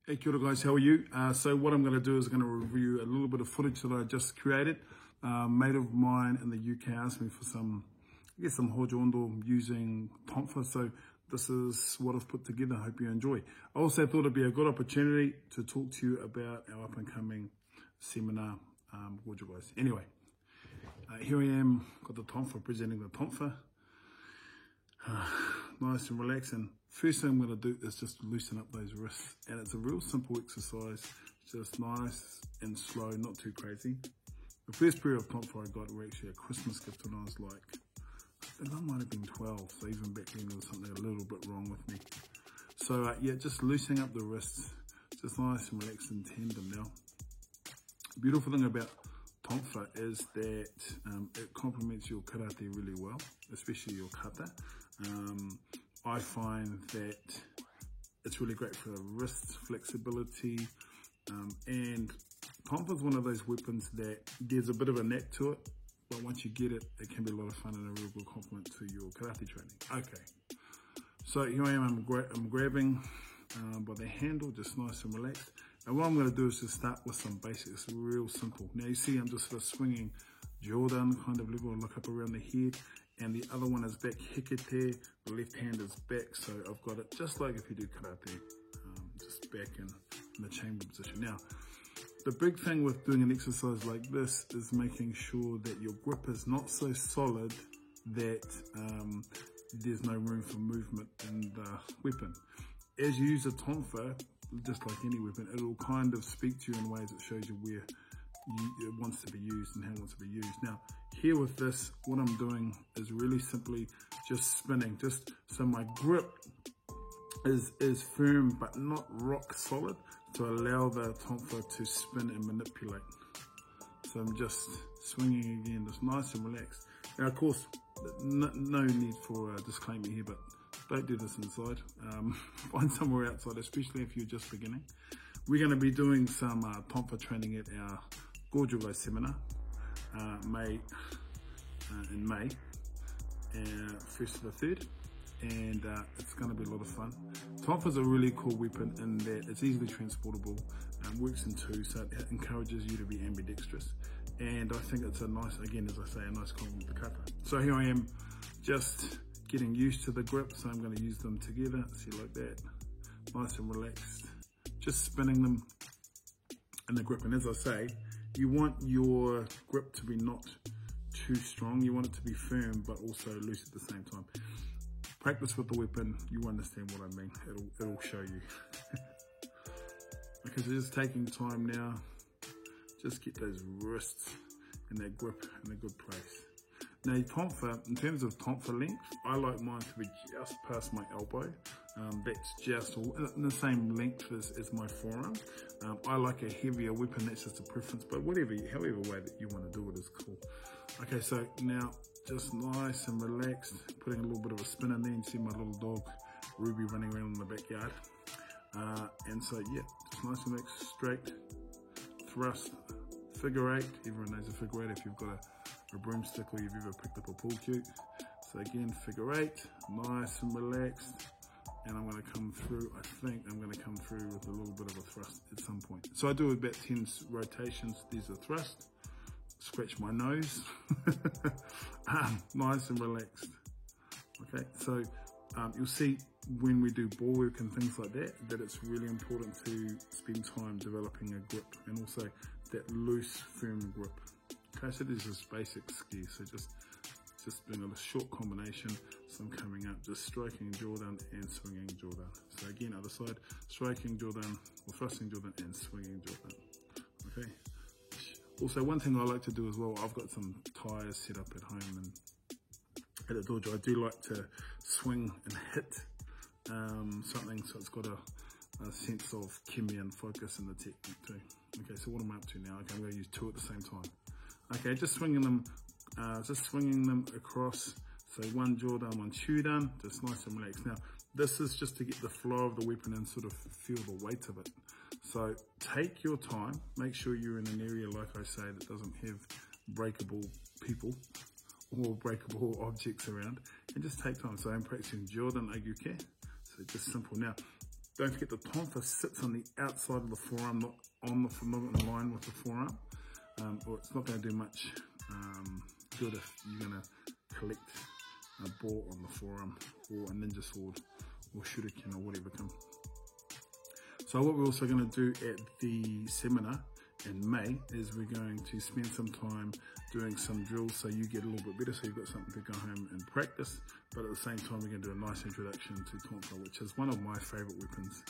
Hey, kia ora guys, how are you? So what I'm going to do is going to review a little bit of footage that I just created. A mate of mine in the UK asked me for some hojo ondo using tonfa, so this is what I've put together. I hope you enjoy. I also thought it'd be a good opportunity to talk to you about our up and coming seminar, hojo guys. Anyway, here I am, got the tonfa, presenting the tonfa. Nice and relaxing. First thing I'm going to do is just loosen up those wrists, and it's a real simple exercise, just nice and slow, not too crazy. The first pair of tonfa I got were actually a Christmas gift when I was like, I think I might have been 12, so even back then there was something a little bit wrong with me. So yeah, just loosening up the wrists, just nice and relaxed and tandem now. The beautiful thing about tonfa is that it complements your karate really well, especially your kata. I find that it's really great for the wrist flexibility, and tonfa is one of those weapons that there's a bit of a knack to it, but once you get it, it can be a lot of fun and a real good complement to your karate training. Okay, so here I am, I'm grabbing by the handle, just nice and relaxed. And what I'm going to do is just start with some basics, real simple. Now you see I'm just sort of swinging Jordan kind of level, look up around the head, and the other one is back hikete, the left hand is back, so I've got it just like if you do karate, just back in the chamber position. Now, the big thing with doing an exercise like this is making sure that your grip is not so solid that there's no room for movement in the weapon. As you use a tonfa, just like any weapon, it'll kind of speak to you in ways that shows you where it wants to be used and how it wants to be used. Now, here with this, what I'm doing is really simply just spinning, just so my grip is firm but not rock solid, to allow the tonfa to spin and manipulate. So I'm just swinging again, just nice and relaxed. Now, of course, no need for a disclaimer here, but don't do this inside. Find somewhere outside, especially if you're just beginning. We're going to be doing some tonfa training at our Gojo Guys seminar in May, 1st to the 3rd, and it's going to be a lot of fun. Tonfa is a really cool weapon in that it's easily transportable, works in two, so it encourages you to be ambidextrous. And I think it's a nice, again, as I say, a nice complement to kata. So here I am, just getting used to the grip, so I'm going to use them together, see, like that, nice and relaxed, just spinning them in the grip. And as I say, you want your grip to be not too strong, you want it to be firm but also loose at the same time. Practice with the weapon, you understand what I mean, it'll show you. Okay, so just taking time now, just get those wrists and that grip in a good place. Now tonfa, in terms of tonfa length, I like mine to be just past my elbow. That's just in the same length as my forearm. I like a heavier weapon, that's just a preference, but however way that you want to do it is cool. Okay, so now just nice and relaxed, putting a little bit of a spin in there. You see my little dog, Ruby, running around in the backyard. And so yeah, just nice and relaxed, straight, thrust, figure eight. Everyone knows a figure eight if you've got a broomstick or you've ever picked up a pool cue. So again, figure eight, nice and relaxed. And I'm going to come through, I think I'm going to come through with a little bit of a thrust at some point. So I do about 10 rotations. There's a thrust, scratch my nose, nice and relaxed. Okay, so you'll see when we do ball work and things like that it's really important to spend time developing a grip and also that loose, firm grip. Okay, so there's this basic ski, so just doing a short combination, some coming up, just striking Jordan and swinging Jordan. So again, other side, striking Jordan, or thrusting Jordan and swinging Jordan. Okay. Also, one thing I like to do as well, I've got some tires set up at home and at the dojo. I do like to swing and hit something so it's got a sense of kemi and focus in the technique too. Okay, so what am I up to now? Okay, I'm going to use two at the same time. Okay, just swinging them across. So one Jordan, one Chudan, just nice and relaxed. Now, this is just to get the flow of the weapon and sort of feel the weight of it. So take your time, make sure you're in an area, like I say, that doesn't have breakable people or breakable objects around, and just take time. So I'm practicing Jordan Aguke, so just simple. Now, Don't forget the tonfa sits on the outside of the forearm, not in line with the forearm, or it's not going to do much good if you're going to collect a ball on the forearm, or a ninja sword, or shuriken, or whatever comes. So what we're also going to do at the seminar in May is we're going to spend some time doing some drills so you get a little bit better, so you've got something to go home and practice, but at the same time we're going to do a nice introduction to tonfa, which is one of my favorite weapons.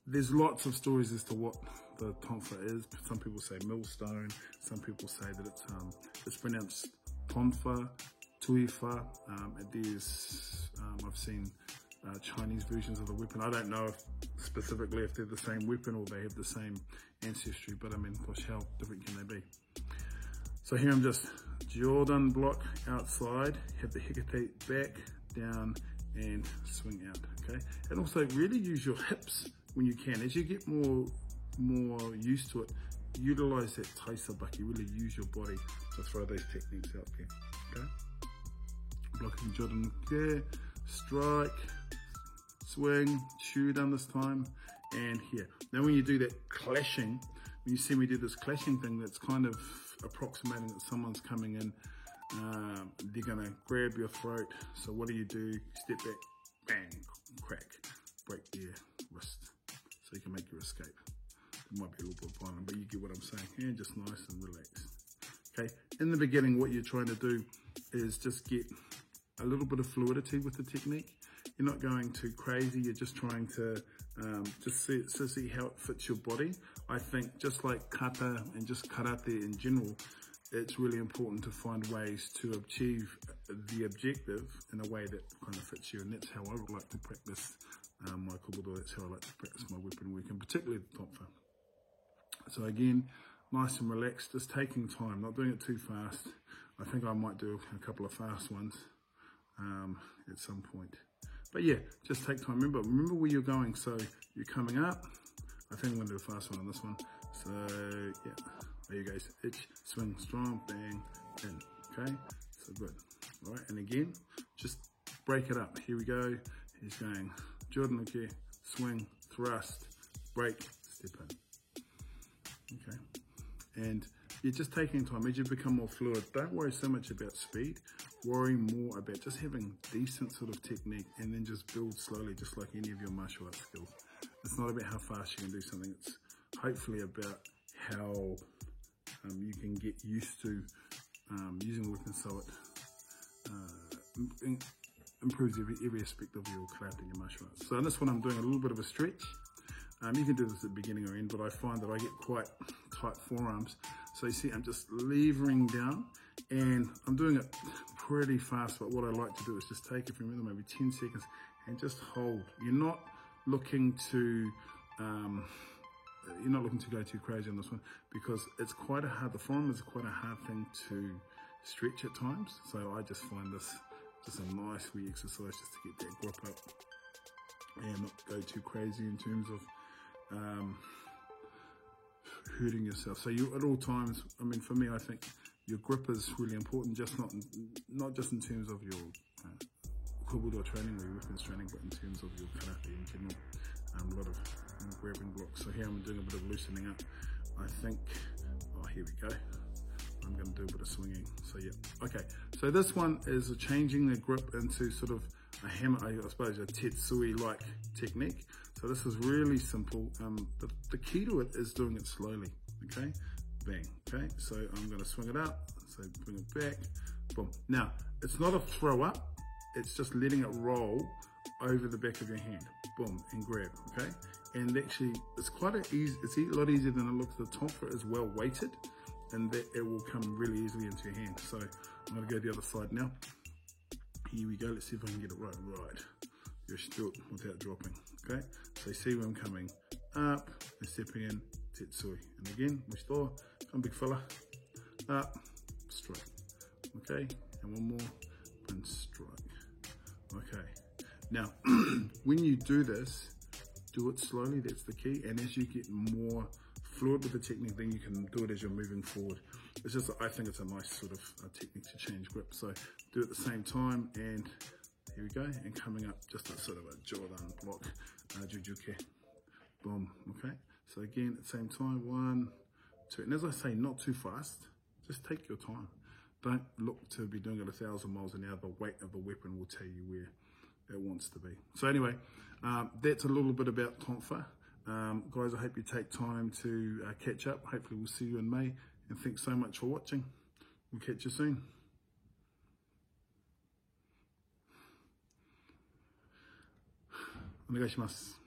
There's lots of stories as to what the tonfa is. Some people say millstone, some people say that it's pronounced tonfa, tuifa, I've seen Chinese versions of the weapon. I don't know specifically if they're the same weapon or they have the same ancestry, but I mean, gosh, how different can they be? So here I'm just Jordan block outside, have the hecate back, down, and swing out, okay? And also really use your hips when you can. As you get more used to it, utilize that taisabaki, really use your body to throw those techniques out there, okay? Blocking Jordan there, strike, swing, shoot down this time, and here. Now when you do that clashing, when you see me do this clashing thing, that's kind of approximating that someone's coming in, they're gonna grab your throat. So what do? Step back, bang, crack, break their wrist, so you can make your escape. It might be a little bit violent, but you get what I'm saying. And just nice and relaxed. Okay, in the beginning, what you're trying to do is just get a little bit of fluidity with the technique. You're not going too crazy, you're just trying to just see how it fits your body. I think just like kata and just karate in general, it's really important to find ways to achieve the objective in a way that kind of fits you, and that's how I would like to practice my kobudo. That's how I like to practice my weapon work, and particularly the tonfa. So again, nice and relaxed, just taking time, not doing it too fast. I think I might do a couple of fast ones at some point. But yeah, just take time. Remember where you're going. So you're coming up. I think I'm going to do a fast one on this one. So yeah, there you go. Itch, swing, strong, bang, in. Okay, so good. All right, and again, just break it up. Here we go. He's going Jordan Uke, swing, thrust, break, step in. Okay, and you're just taking time. As you become more fluid, don't worry so much about speed. Worry more about just having decent sort of technique, and then just build slowly, just like any of your martial arts skills. It's not about how fast you can do something. It's hopefully about how you can get used to using weapons so it improves every aspect of your karate and your martial arts. So in this one, I'm doing a little bit of a stretch. You can do this at the beginning or end, but I find that I get quite tight forearms. So you see, I'm just levering down, and I'm doing it pretty fast, but what I like to do is just take it for a minute, maybe 10 seconds, and just hold. You're not looking to go too crazy on this one, because it's quite the forearm is quite a hard thing to stretch at times. So I just find this just a nice wee exercise just to get that grip up and not go too crazy in terms of hurting yourself. So you at all times, I mean, for me, I think your grip is really important, just not just in terms of your kobudo training or your weapons training, but in terms of your karate in general. A lot of grabbing blocks. So here I'm doing a bit of loosening up. I think, oh, here we go. I'm going to do a bit of swinging. So yeah, okay. So this one is changing the grip into sort of a hammer, I suppose a tetsui-like technique. So this is really simple. The key to it is doing it slowly, okay? Bang, okay? So I'm gonna swing it up, so bring it back, boom. Now, it's not a throw up, it's just letting it roll over the back of your hand, boom, and grab, okay? And actually, it's it's a lot easier than it looks. The tonfa is well weighted, and that it will come really easily into your hand. So I'm gonna go the other side now. Here we go, let's see if I can get it right. Just do it without dropping, okay? So you see where I'm coming up, and stepping in, tetsui. And again, restore, come big fella, up, strike, okay? And one more, and strike, okay? Now, when you do this, do it slowly, that's the key. And as you get more fluid with the technique, then you can do it as you're moving forward. It's just, I think it's a nice sort of technique to change grip. So do it at the same time, and here we go, and coming up just a sort of a Jordan block jujuke. Boom, okay? So again, at the same time, 1, 2. And as I say, not too fast. Just take your time. Don't look to be doing it 1,000 miles an hour. The weight of the weapon will tell you where it wants to be. So anyway, that's a little bit about tonfa. Guys, I hope you take time to catch up. Hopefully we'll see you in May. And thanks so much for watching. We'll catch you soon. Onegaishimasu.